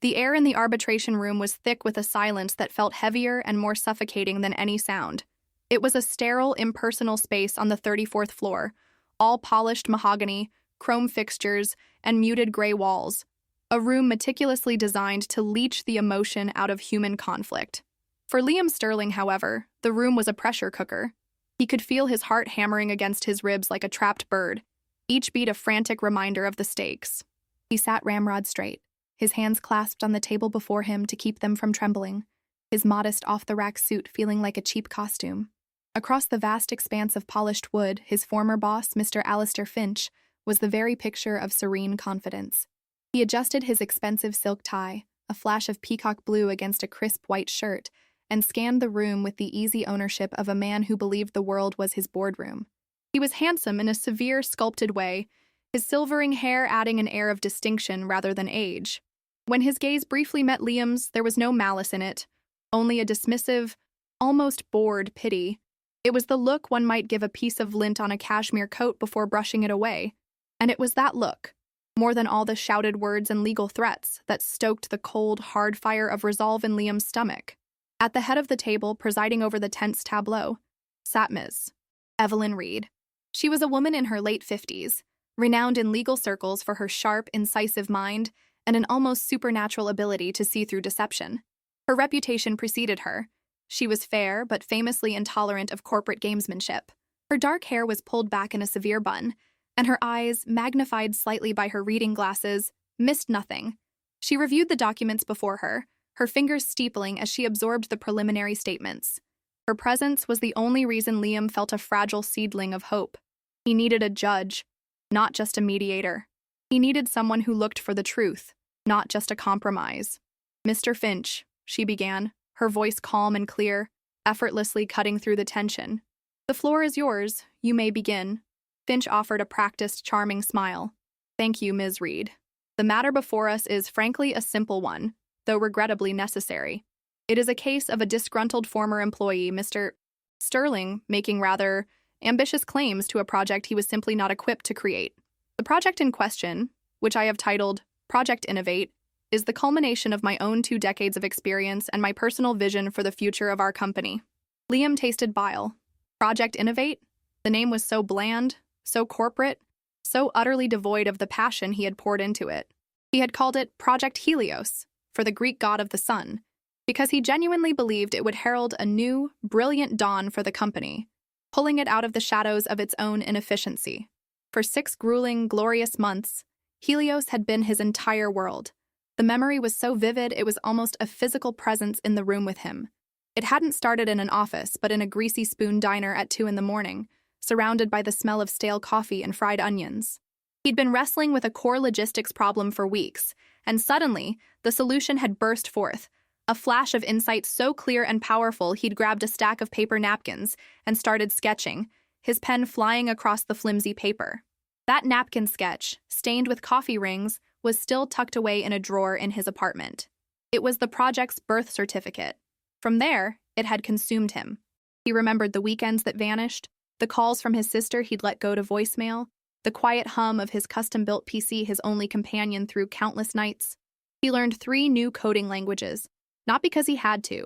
The air in the arbitration room was thick with a silence that felt heavier and more suffocating than any sound. It was a sterile, impersonal space on the 34th floor, all polished mahogany, chrome fixtures, and muted gray walls. A room meticulously designed to leach the emotion out of human conflict. For Liam Sterling, however, the room was a pressure cooker. He could feel his heart hammering against his ribs like a trapped bird, each beat a frantic reminder of the stakes. He sat ramrod straight, his hands clasped on the table before him to keep them from trembling, his modest off-the-rack suit feeling like a cheap costume. Across the vast expanse of polished wood, his former boss, Mr. Alistair Finch, was the very picture of serene confidence. He adjusted his expensive silk tie, a flash of peacock blue against a crisp white shirt, and scanned the room with the easy ownership of a man who believed the world was his boardroom. He was handsome in a severe, sculpted way, his silvering hair adding an air of distinction rather than age. When his gaze briefly met Liam's, there was no malice in it, only a dismissive, almost bored pity. It was the look one might give a piece of lint on a cashmere coat before brushing it away. And it was that look, more than all the shouted words and legal threats, that stoked the cold, hard fire of resolve in Liam's stomach. At the head of the table, presiding over the tense tableau, sat Ms. Evelyn Reed. She was a woman in her late 50s, renowned in legal circles for her sharp, incisive mind and an almost supernatural ability to see through deception. Her reputation preceded her. She was fair, but famously intolerant of corporate gamesmanship. Her dark hair was pulled back in a severe bun, and her eyes, magnified slightly by her reading glasses, missed nothing. She reviewed the documents before her, her fingers steepling as she absorbed the preliminary statements. Her presence was the only reason Liam felt a fragile seedling of hope. He needed a judge, not just a mediator. He needed someone who looked for the truth, not just a compromise. "Mr. Finch," she began, her voice calm and clear, effortlessly cutting through the tension. "The floor is yours. You may begin." Finch offered a practiced, charming smile. "Thank you, Ms. Reed. The matter before us is frankly a simple one, though regrettably necessary. It is a case of a disgruntled former employee, Mr. Sterling, making rather ambitious claims to a project he was simply not equipped to create. The project in question, which I have titled Project Innovate, is the culmination of my own 2 decades of experience and my personal vision for the future of our company." Liam tasted bile. Project Innovate? The name was so bland, so corporate, so utterly devoid of the passion he had poured into it. He had called it Project Helios, for the Greek god of the sun, because he genuinely believed it would herald a new, brilliant dawn for the company, pulling it out of the shadows of its own inefficiency. For 6 grueling, glorious months, Helios had been his entire world. The memory was so vivid it was almost a physical presence in the room with him. It hadn't started in an office, but in a greasy spoon diner at 2 a.m, surrounded by the smell of stale coffee and fried onions. He'd been wrestling with a core logistics problem for weeks, and suddenly, the solution had burst forth. A flash of insight so clear and powerful he'd grabbed a stack of paper napkins and started sketching, his pen flying across the flimsy paper. That napkin sketch, stained with coffee rings, was still tucked away in a drawer in his apartment. It was the project's birth certificate. From there, it had consumed him. He remembered the weekends that vanished, the calls from his sister he'd let go to voicemail, the quiet hum of his custom-built PC, his only companion through countless nights. He learned 3 new coding languages, not because he had to,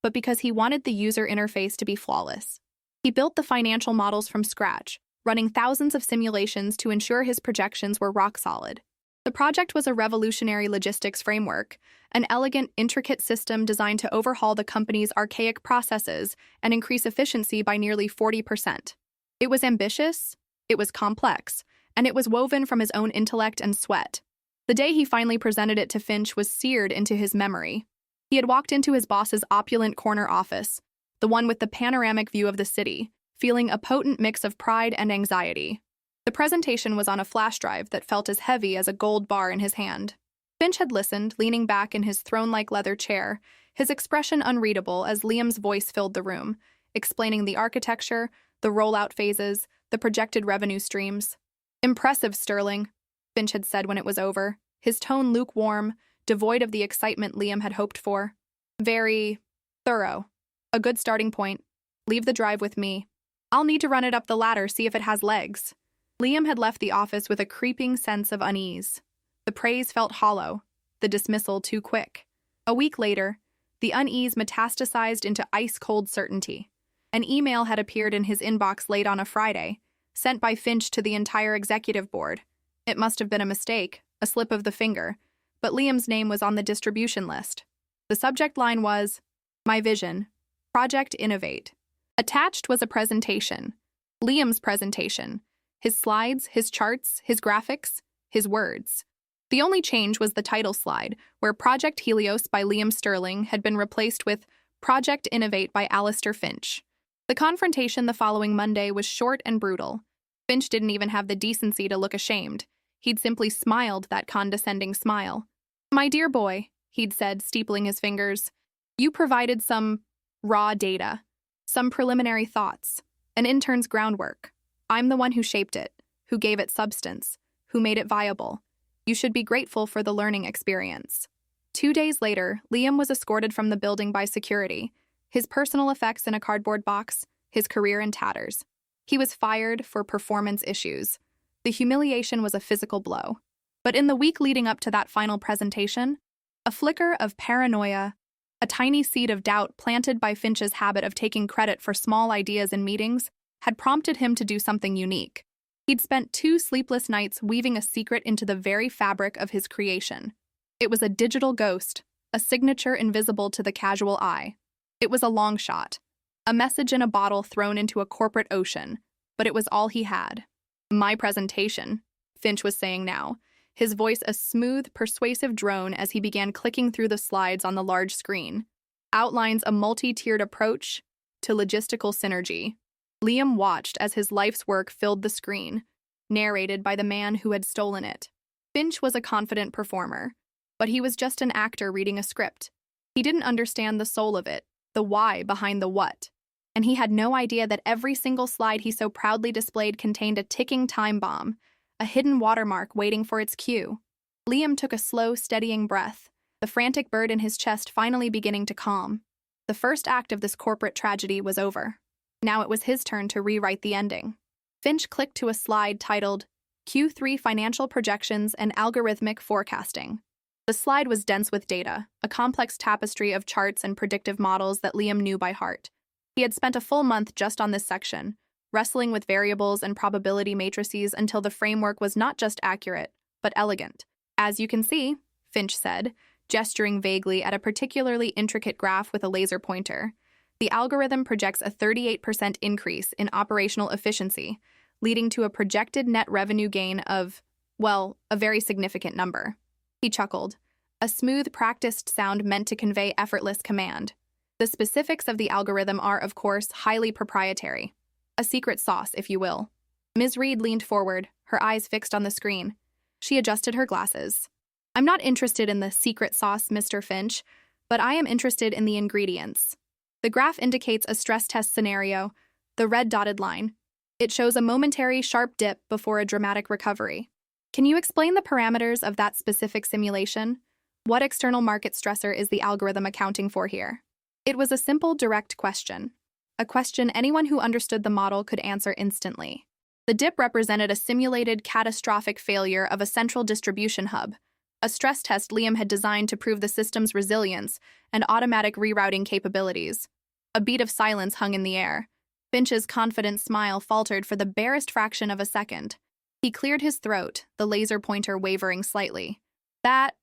but because he wanted the user interface to be flawless. He built the financial models from scratch, running thousands of simulations to ensure his projections were rock solid. The project was a revolutionary logistics framework, an elegant, intricate system designed to overhaul the company's archaic processes and increase efficiency by nearly 40%. It was ambitious, it was complex, and it was woven from his own intellect and sweat. The day he finally presented it to Finch was seared into his memory. He had walked into his boss's opulent corner office, the one with the panoramic view of the city, feeling a potent mix of pride and anxiety. The presentation was on a flash drive that felt as heavy as a gold bar in his hand. Finch had listened, leaning back in his throne-like leather chair, his expression unreadable as Liam's voice filled the room, explaining the architecture, the rollout phases, the projected revenue streams. "Impressive, Sterling," Finch had said when it was over, his tone lukewarm, devoid of the excitement Liam had hoped for. "Very thorough. A good starting point. Leave the drive with me. I'll need to run it up the ladder, see if it has legs." Liam had left the office with a creeping sense of unease. The praise felt hollow. the dismissal too quick. A week later, the unease metastasized into ice-cold certainty. An email had appeared in his inbox late on a Friday, sent by Finch to the entire executive board. It must have been a mistake, a slip of the finger, but Liam's name was on the distribution list. The subject line was, "My Vision, Project Innovate." Attached was a presentation. Liam's presentation. His slides, his charts, his graphics, his words. The only change was the title slide, where Project Helios by Liam Sterling had been replaced with Project Innovate by Alistair Finch. The confrontation the following Monday was short and brutal. Finch didn't even have the decency to look ashamed. He'd simply smiled that condescending smile. "My dear boy," he'd said, steepling his fingers, "you provided some raw data, some preliminary thoughts, an intern's groundwork. I'm the one who shaped it, who gave it substance, who made it viable. You should be grateful for the learning experience." 2 days later, Liam was escorted from the building by security, his personal effects in a cardboard box, his career in tatters. He was fired for performance issues. The humiliation was a physical blow. But in the week leading up to that final presentation, a flicker of paranoia, a tiny seed of doubt planted by Finch's habit of taking credit for small ideas in meetings, had prompted him to do something unique. He'd spent 2 sleepless nights weaving a secret into the very fabric of his creation. It was a digital ghost, a signature invisible to the casual eye. It was a long shot, a message in a bottle thrown into a corporate ocean, but it was all he had. "My presentation," Finch was saying now, his voice a smooth, persuasive drone as he began clicking through the slides on the large screen, outlines a multi-tiered approach to logistical synergy. Liam watched as his life's work filled the screen, narrated by the man who had stolen it. Finch was a confident performer, but he was just an actor reading a script. He didn't understand the soul of it, the why behind the what, and he had no idea that every single slide he so proudly displayed contained a ticking time bomb, a hidden watermark waiting for its cue. Liam took a slow, steadying breath, the frantic bird in his chest finally beginning to calm. The first act of this corporate tragedy was over. Now it was his turn to rewrite the ending. Finch clicked to a slide titled Q3 Financial Projections and Algorithmic Forecasting. The slide was dense with data, a complex tapestry of charts and predictive models that Liam knew by heart. He had spent a full month just on this section, wrestling with variables and probability matrices until the framework was not just accurate, but elegant. "As you can see," Finch said, gesturing vaguely at a particularly intricate graph with a laser pointer, "the algorithm projects a 38% increase in operational efficiency, leading to a projected net revenue gain of, well, a very significant number." He chuckled, a smooth, practiced sound meant to convey effortless command. The specifics of the algorithm are, of course, highly proprietary. A secret sauce, if you will. Ms. Reed leaned forward, her eyes fixed on the screen. She adjusted her glasses. "I'm not interested in the secret sauce, Mr. Finch, but I am interested in the ingredients." The graph indicates a stress test scenario, the red dotted line. It shows a momentary sharp dip before a dramatic recovery. "Can you explain the parameters of that specific simulation? What external market stressor is the algorithm accounting for here?" It was a simple, direct question. A question anyone who understood the model could answer instantly. The dip represented a simulated catastrophic failure of a central distribution hub, a stress test Liam had designed to prove the system's resilience and automatic rerouting capabilities. A beat of silence hung in the air. Finch's confident smile faltered for the barest fraction of a second. He cleared his throat, the laser pointer wavering slightly. That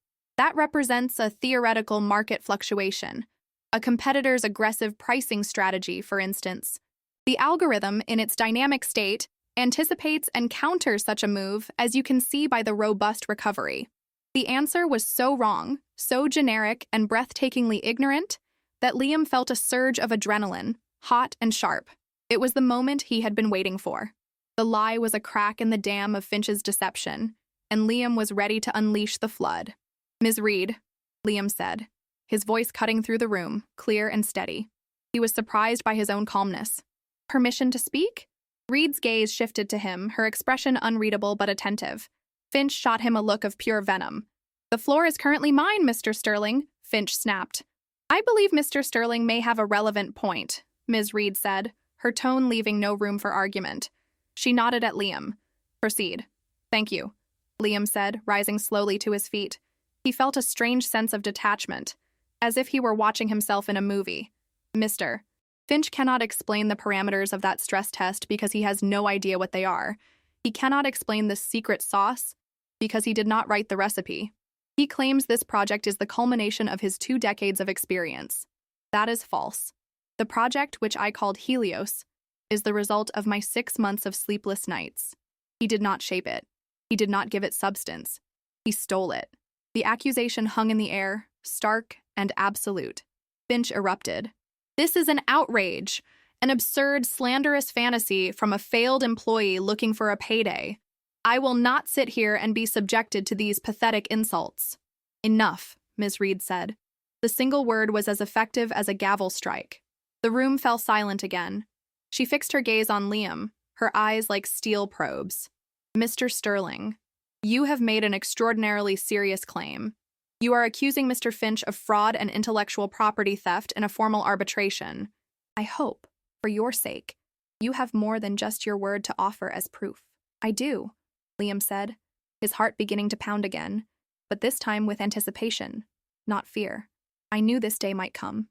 represents a theoretical market fluctuation. A competitor's aggressive pricing strategy, for instance. The algorithm, in its dynamic state, anticipates and counters such a move, as you can see by the robust recovery. The answer was so wrong, so generic and breathtakingly ignorant, that Liam felt a surge of adrenaline, hot and sharp. It was the moment he had been waiting for. The lie was a crack in the dam of Finch's deception, and Liam was ready to unleash the flood. "Ms. Reed," Liam said, his voice cutting through the room, clear and steady. He was surprised by his own calmness. "Permission to speak?" Reed's gaze shifted to him, her expression unreadable but attentive. Finch shot him a look of pure venom. "The floor is currently mine, Mr. Sterling," Finch snapped. "I believe Mr. Sterling may have a relevant point," Ms. Reed said, her tone leaving no room for argument. She nodded at Liam. "Proceed." "Thank you," Liam said, rising slowly to his feet. He felt a strange sense of detachment, as if he were watching himself in a movie. Mr. Finch cannot explain the parameters of that stress test because he has no idea what they are. He cannot explain the secret sauce because he did not write the recipe. He claims this project is the culmination of his 2 decades of experience. That is false. The project, which I called Helios, is the result of my 6 months of sleepless nights. He did not shape it. He did not give it substance. He stole it. The accusation hung in the air, stark and absolute. Finch erupted. This is an outrage, an absurd, slanderous fantasy from a failed employee looking for a payday. I will not sit here and be subjected to these pathetic insults. Enough, Ms. Reed said. The single word was as effective as a gavel strike. The room fell silent again. She fixed her gaze on Liam, her eyes like steel probes. Mr. Sterling, you have made an extraordinarily serious claim. You are accusing Mr. Finch of fraud and intellectual property theft in a formal arbitration. I hope, for your sake, you have more than just your word to offer as proof. I do, Liam said, his heart beginning to pound again, but this time with anticipation, not fear. I knew this day might come.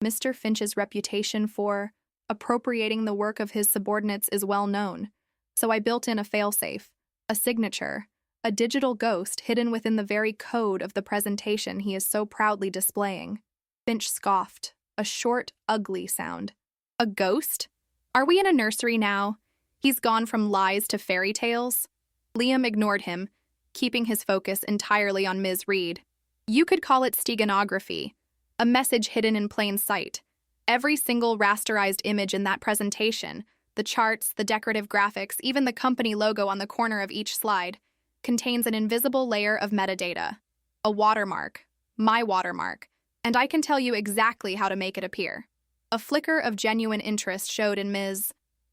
Mr. Finch's reputation for appropriating the work of his subordinates is well known, so I built in a failsafe, a signature, a digital ghost hidden within the very code of the presentation he is so proudly displaying. Finch scoffed, a short, ugly sound. A ghost? Are we in a nursery now? He's gone from lies to fairy tales? Liam ignored him, keeping his focus entirely on Ms. Reed. You could call it steganography, a message hidden in plain sight. Every single rasterized image in that presentation, the charts, the decorative graphics, even the company logo on the corner of each slide, contains an invisible layer of metadata, a watermark, my watermark, and I can tell you exactly how to make it appear. A flicker of genuine interest showed in Ms.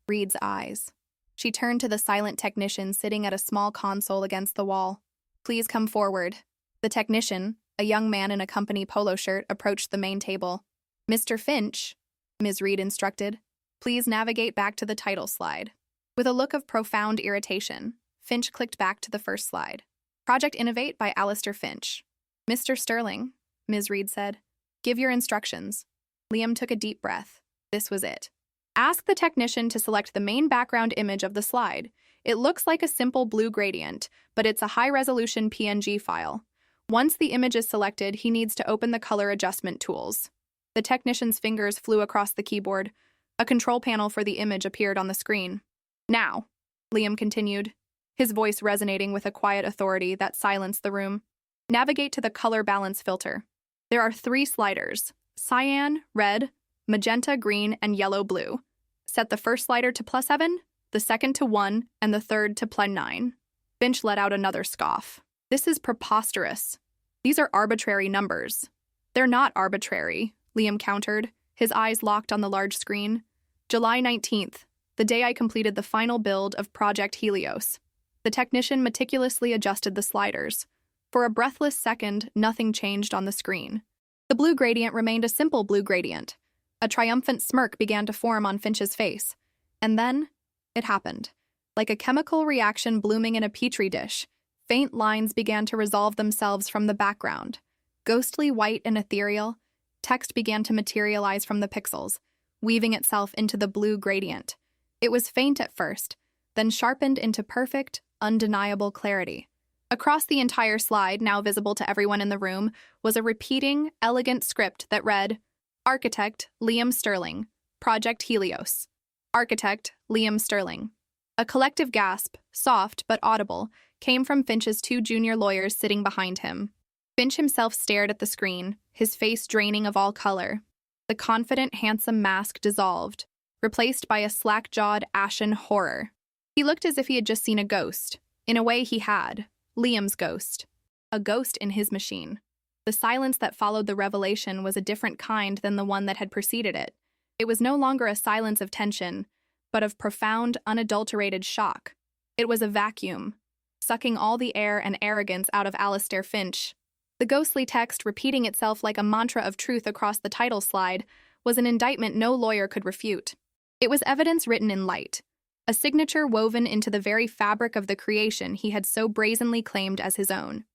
Reed's eyes. She turned to the silent technician sitting at a small console against the wall. Please come forward. The technician, a young man in a company polo shirt, approached the main table. Mr. Finch, Ms. Reed instructed, please navigate back to the title slide. With a look of profound irritation, Finch clicked back to the first slide. Project Innovate by Alistair Finch. Mr. Sterling, Ms. Reed said, give your instructions. Liam took a deep breath. This was it. Ask the technician to select the main background image of the slide. It looks like a simple blue gradient, but it's a high-resolution PNG file. Once the image is selected, he needs to open the color adjustment tools. The technician's fingers flew across the keyboard. A control panel for the image appeared on the screen. Now, Liam continued, his voice resonating with a quiet authority that silenced the room. Navigate to the color balance filter. There are 3 sliders: cyan, red, magenta, green, and yellow-blue. Set the first slider to +7, the second to 1, and the third to +9. Finch let out another scoff. This is preposterous. These are arbitrary numbers. They're not arbitrary, Liam countered, his eyes locked on the large screen. July 19th, the day I completed the final build of Project Helios. The technician meticulously adjusted the sliders. For a breathless second, nothing changed on the screen. The blue gradient remained a simple blue gradient. A triumphant smirk began to form on Finch's face. And then, it happened. Like a chemical reaction blooming in a petri dish, faint lines began to resolve themselves from the background. Ghostly white and ethereal, text began to materialize from the pixels, weaving itself into the blue gradient. It was faint at first, then sharpened into perfect, undeniable clarity. Across the entire slide, now visible to everyone in the room, was a repeating, elegant script that read, Architect Liam Sterling, Project Helios. Architect Liam Sterling. A collective gasp, soft but audible, came from Finch's 2 junior lawyers sitting behind him. Finch himself stared at the screen, his face draining of all color. The confident, handsome mask dissolved, replaced by a slack-jawed, ashen horror. He looked as if he had just seen a ghost. In a way, he had. Liam's ghost. A ghost in his machine. The silence that followed the revelation was a different kind than the one that had preceded it. It was no longer a silence of tension, but of profound, unadulterated shock. It was a vacuum, sucking all the air and arrogance out of Alistair Finch. The ghostly text, repeating itself like a mantra of truth across the title slide, was an indictment no lawyer could refute. It was evidence written in light, a signature woven into the very fabric of the creation he had so brazenly claimed as his own.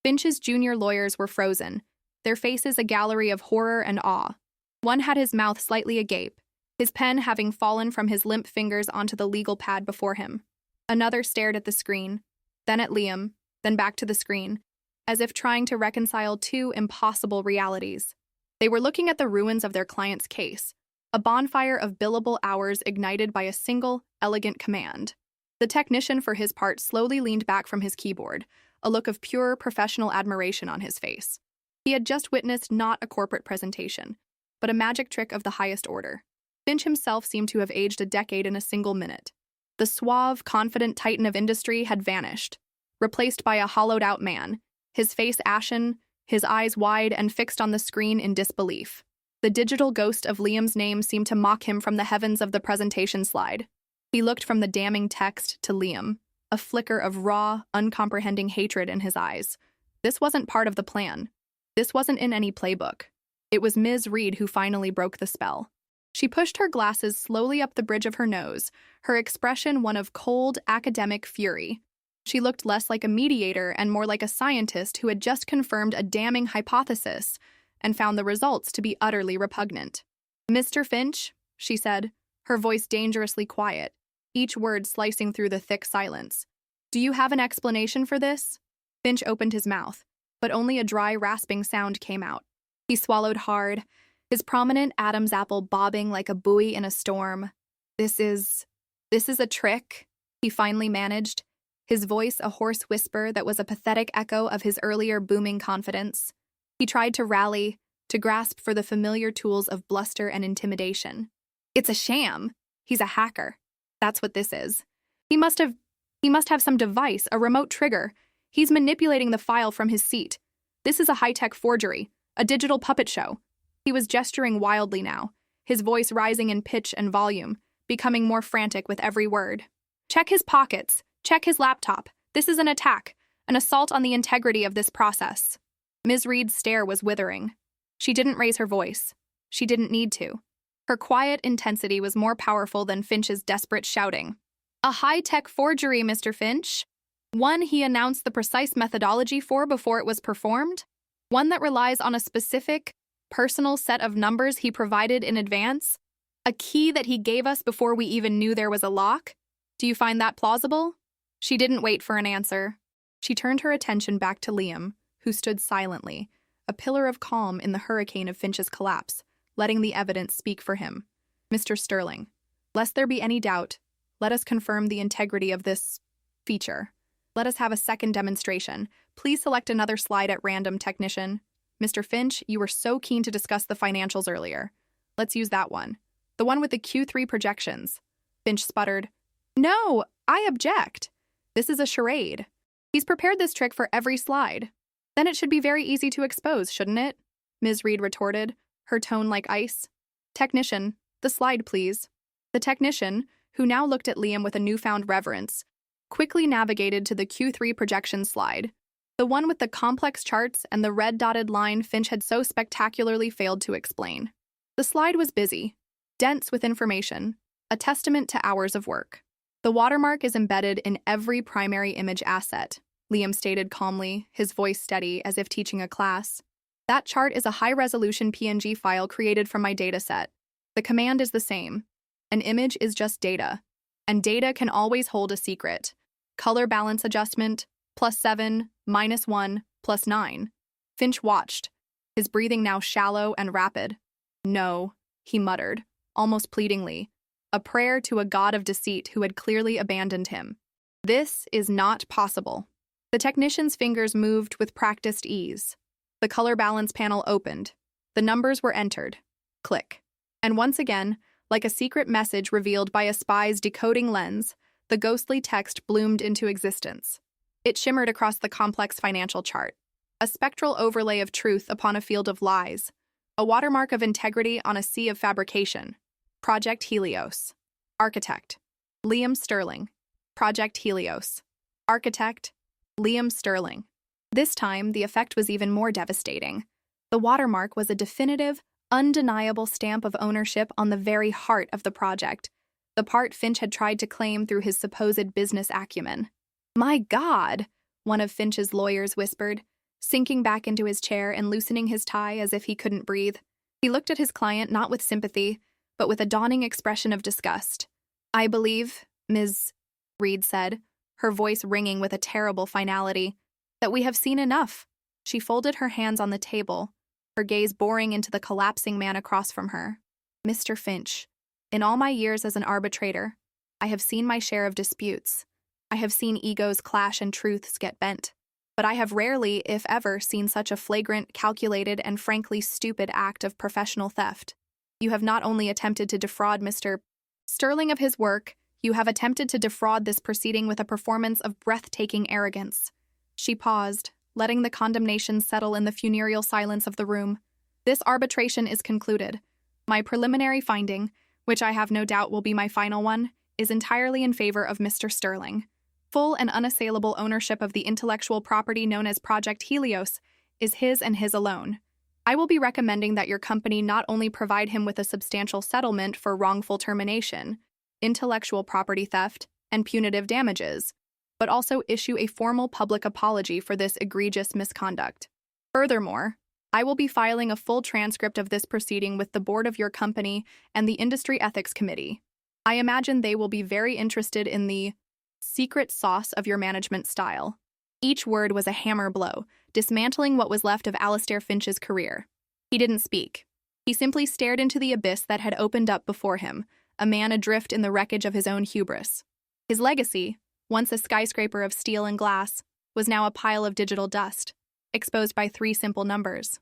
Finch's junior lawyers were frozen, their faces a gallery of horror and awe. One had his mouth slightly agape, his pen having fallen from his limp fingers onto the legal pad before him. Another stared at the screen, then at Liam, then back to the screen, as if trying to reconcile two impossible realities. They were looking at the ruins of their client's case, a bonfire of billable hours ignited by a single, elegant command. The technician, for his part, slowly leaned back from his keyboard, a look of pure professional admiration on his face. He had just witnessed not a corporate presentation, but a magic trick of the highest order. Finch himself seemed to have aged a decade in a single minute. The suave, confident titan of industry had vanished, replaced by a hollowed-out man, his face ashen, his eyes wide and fixed on the screen in disbelief. The digital ghost of Liam's name seemed to mock him from the heavens of the presentation slide. He looked from the damning text to Liam, a flicker of raw, uncomprehending hatred in his eyes. This wasn't part of the plan. This wasn't in any playbook. It was Ms. Reed who finally broke the spell. She pushed her glasses slowly up the bridge of her nose, her expression one of cold, academic fury. She looked less like a mediator and more like a scientist who had just confirmed a damning hypothesis and found the results to be utterly repugnant. "Mr. Finch," she said, her voice dangerously quiet, each word slicing through the thick silence. "Do you have an explanation for this?" Finch opened his mouth, but only a dry, rasping sound came out. He swallowed hard, his prominent Adam's apple bobbing like a buoy in a storm. This is a trick," he finally managed, his voice a hoarse whisper that was a pathetic echo of his earlier booming confidence. He tried to rally, to grasp for the familiar tools of bluster and intimidation. "It's a sham. He's a hacker. That's what this is. He must have some device, a remote trigger. He's manipulating the file from his seat. This is a high-tech forgery, a digital puppet show." He was gesturing wildly now, his voice rising in pitch and volume, becoming more frantic with every word. "Check his pockets. Check his laptop. This is an attack, an assault on the integrity of this process." Ms. Reed's stare was withering. She didn't raise her voice. She didn't need to. Her quiet intensity was more powerful than Finch's desperate shouting. "A high-tech forgery, Mr. Finch. One he announced the precise methodology for before it was performed. One that relies on a specific, personal set of numbers he provided in advance. A key that he gave us before we even knew there was a lock. Do you find that plausible?" She didn't wait for an answer. She turned her attention back to Liam, who stood silently, a pillar of calm in the hurricane of Finch's collapse, letting the evidence speak for him. "Mr. Sterling, lest there be any doubt, let us confirm the integrity of this feature. Let us have a second demonstration. Please select another slide at random, technician. Mr. Finch, you were so keen to discuss the financials earlier. Let's use that one. The one with the Q3 projections." Finch sputtered. "No, I object. This is a charade. He's prepared this trick for every slide. Then it should be very easy to expose, shouldn't it?" Ms. Reed retorted, her tone like ice. "Technician, the slide, please." The technician, who now looked at Liam with a newfound reverence, quickly navigated to the Q3 projection slide, the one with the complex charts and the red dotted line Finch had so spectacularly failed to explain. The slide was busy, dense with information, a testament to hours of work. "The watermark is embedded in every primary image asset," Liam stated calmly, his voice steady as if teaching a class. "That chart is a high-resolution PNG file created from my dataset. The command is the same. An image is just data, and data can always hold a secret. Color balance adjustment, +7, -1, +9. Finch watched, his breathing now shallow and rapid. "No," he muttered, almost pleadingly, a prayer to a god of deceit who had clearly abandoned him. "This is not possible." The technician's fingers moved with practiced ease. The color balance panel opened. The numbers were entered. Click. And once again, like a secret message revealed by a spy's decoding lens, the ghostly text bloomed into existence. It shimmered across the complex financial chart, a spectral overlay of truth upon a field of lies, a watermark of integrity on a sea of fabrication. Project Helios. Architect, Liam Sterling. Project Helios. Architect, Liam Sterling. This time, the effect was even more devastating. The watermark was a definitive, undeniable stamp of ownership on the very heart of the project, the part Finch had tried to claim through his supposed business acumen. "My God," one of Finch's lawyers whispered, sinking back into his chair and loosening his tie as if he couldn't breathe. He looked at his client not with sympathy, but with a dawning expression of disgust. "I believe, Ms. Reed said, her voice ringing with a terrible finality, "that we have seen enough." She folded her hands on the table, her gaze boring into the collapsing man across from her. "Mr. Finch, in all my years as an arbitrator, I have seen my share of disputes. I have seen egos clash and truths get bent. But I have rarely, if ever, seen such a flagrant, calculated, and frankly stupid act of professional theft. You have not only attempted to defraud Mr. Sterling of his work, you have attempted to defraud this proceeding with a performance of breathtaking arrogance." She paused, letting the condemnation settle in the funereal silence of the room. "This arbitration is concluded. My preliminary finding, which I have no doubt will be my final one, is entirely in favor of Mr. Sterling. Full and unassailable ownership of the intellectual property known as Project Helios is his and his alone. I will be recommending that your company not only provide him with a substantial settlement for wrongful termination, intellectual property theft, and punitive damages, but also issue a formal public apology for this egregious misconduct. Furthermore, I will be filing a full transcript of this proceeding with the board of your company and the Industry Ethics Committee. I imagine they will be very interested in the secret sauce of your management style." Each word was a hammer blow, dismantling what was left of Alistair Finch's career. He didn't speak. He simply stared into the abyss that had opened up before him, a man adrift in the wreckage of his own hubris. His legacy, once a skyscraper of steel and glass, was now a pile of digital dust, exposed by 3 simple numbers.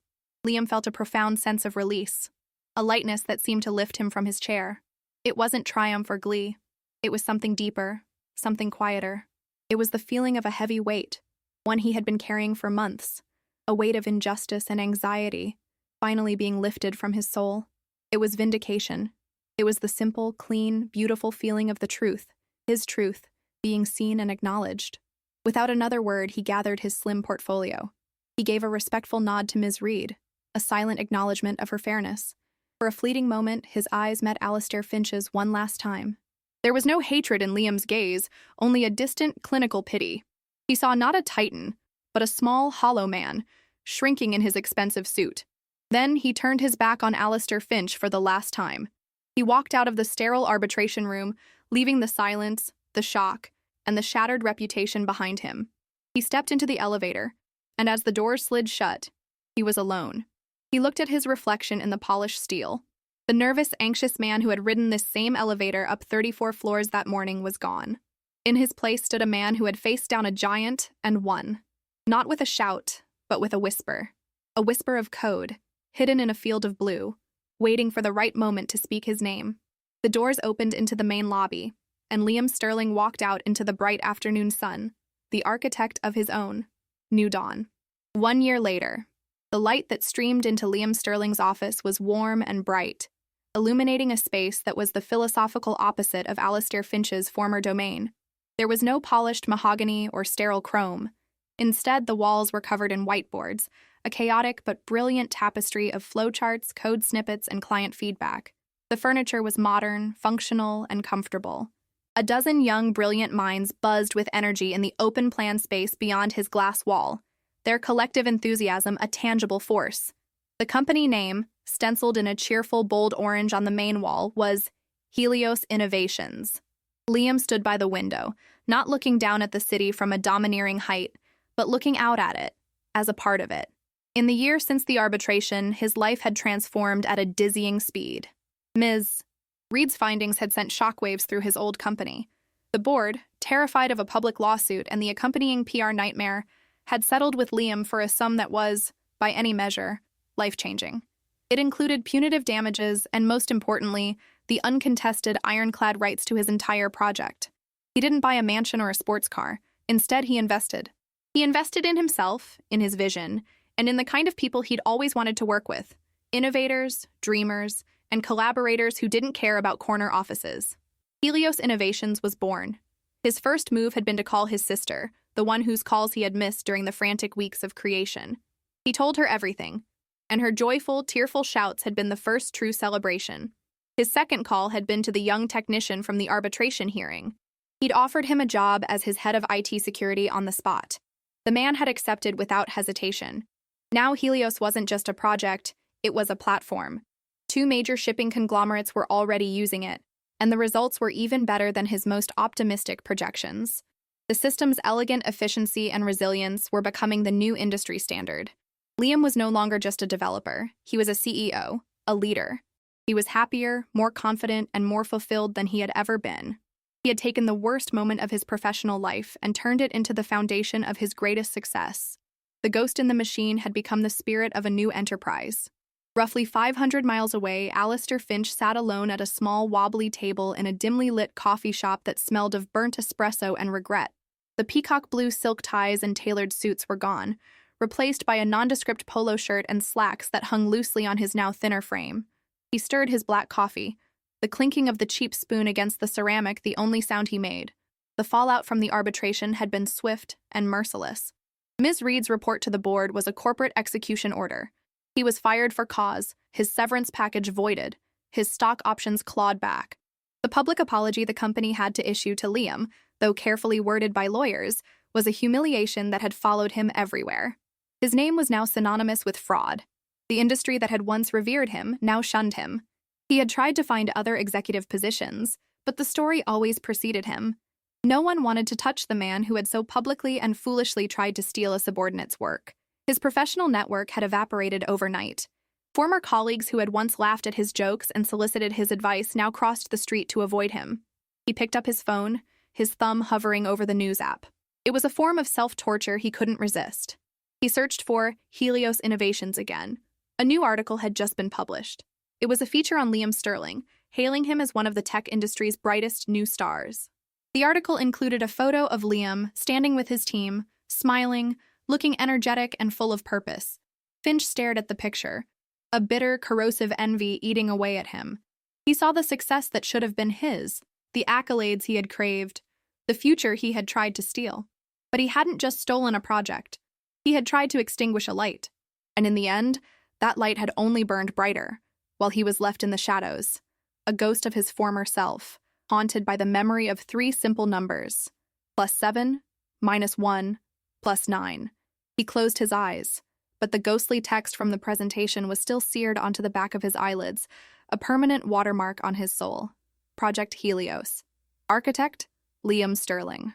Liam felt a profound sense of release, a lightness that seemed to lift him from his chair. It wasn't triumph or glee. It was something deeper, something quieter. It was the feeling of a heavy weight, one he had been carrying for months, a weight of injustice and anxiety, finally being lifted from his soul. It was vindication. It was the simple, clean, beautiful feeling of the truth, his truth, being seen and acknowledged. Without another word, he gathered his slim portfolio. He gave a respectful nod to Ms. Reed, a silent acknowledgement of her fairness. For a fleeting moment, his eyes met Alistair Finch's one last time. There was no hatred in Liam's gaze, only a distant, clinical pity. He saw not a titan, but a small, hollow man, shrinking in his expensive suit. Then he turned his back on Alistair Finch for the last time. He walked out of the sterile arbitration room, leaving the silence, the shock, and the shattered reputation behind him. He stepped into the elevator, and as the doors slid shut, he was alone. He looked at his reflection in the polished steel. The nervous, anxious man who had ridden this same elevator up 34 floors that morning was gone. In his place stood a man who had faced down a giant and won. Not with a shout, but with a whisper of code, hidden in a field of blue, waiting for the right moment to speak his name. The doors opened into the main lobby, and Liam Sterling walked out into the bright afternoon sun, the architect of his own new dawn. 1 year later, the light that streamed into Liam Sterling's office was warm and bright, illuminating a space that was the philosophical opposite of Alistair Finch's former domain. There was no polished mahogany or sterile chrome. Instead, the walls were covered in whiteboards, a chaotic but brilliant tapestry of flowcharts, code snippets, and client feedback. The furniture was modern, functional, and comfortable. A dozen young, brilliant minds buzzed with energy in the open-plan space beyond his glass wall, their collective enthusiasm a tangible force. The company name, stenciled in a cheerful, bold orange on the main wall, was Helios Innovations. Liam stood by the window, not looking down at the city from a domineering height, but looking out at it, as a part of it. In the year since the arbitration, his life had transformed at a dizzying speed. Ms. Reed's findings had sent shockwaves through his old company. The board, terrified of a public lawsuit and the accompanying PR nightmare, had settled with Liam for a sum that was, by any measure, life-changing. It included punitive damages and, most importantly, the uncontested ironclad rights to his entire project. He didn't buy a mansion or a sports car. Instead, he invested. He invested in himself, in his vision, and in the kind of people he'd always wanted to work with: innovators, dreamers, and collaborators who didn't care about corner offices. Helios Innovations was born. His first move had been to call his sister, the one whose calls he had missed during the frantic weeks of creation. He told her everything, and her joyful, tearful shouts had been the first true celebration. His second call had been to the young technician from the arbitration hearing. He'd offered him a job as his head of IT security on the spot. The man had accepted without hesitation. Now Helios wasn't just a project, it was a platform. Two major shipping conglomerates were already using it, and the results were even better than his most optimistic projections. The system's elegant efficiency and resilience were becoming the new industry standard. Liam was no longer just a developer, he was a CEO, a leader. He was happier, more confident, and more fulfilled than he had ever been. He had taken the worst moment of his professional life and turned it into the foundation of his greatest success. The ghost in the machine had become the spirit of a new enterprise. Roughly 500 miles away, Alistair Finch sat alone at a small, wobbly table in a dimly lit coffee shop that smelled of burnt espresso and regret. The peacock blue silk ties and tailored suits were gone, replaced by a nondescript polo shirt and slacks that hung loosely on his now thinner frame. He stirred his black coffee, the clinking of the cheap spoon against the ceramic the only sound he made. The fallout from the arbitration had been swift and merciless. Ms. Reed's report to the board was a corporate execution order. He was fired for cause, his severance package voided, his stock options clawed back. The public apology the company had to issue to Liam, though carefully worded by lawyers, was a humiliation that had followed him everywhere. His name was now synonymous with fraud. The industry that had once revered him now shunned him. He had tried to find other executive positions, but the story always preceded him. No one wanted to touch the man who had so publicly and foolishly tried to steal a subordinate's work. His professional network had evaporated overnight. Former colleagues who had once laughed at his jokes and solicited his advice now crossed the street to avoid him. He picked up his phone, his thumb hovering over the news app. It was a form of self-torture he couldn't resist. He searched for Helios Innovations again. A new article had just been published. It was a feature on Liam Sterling, hailing him as one of the tech industry's brightest new stars. The article included a photo of Liam standing with his team, smiling, looking energetic and full of purpose. Finch stared at the picture, a bitter, corrosive envy eating away at him. He saw the success that should have been his, the accolades he had craved, the future he had tried to steal. But he hadn't just stolen a project. He had tried to extinguish a light. And in the end, that light had only burned brighter, while he was left in the shadows, a ghost of his former self, haunted by the memory of three simple numbers, +7, -1, +9. He closed his eyes, but the ghostly text from the presentation was still seared onto the back of his eyelids, a permanent watermark on his soul. Project Helios. Architect, Liam Sterling.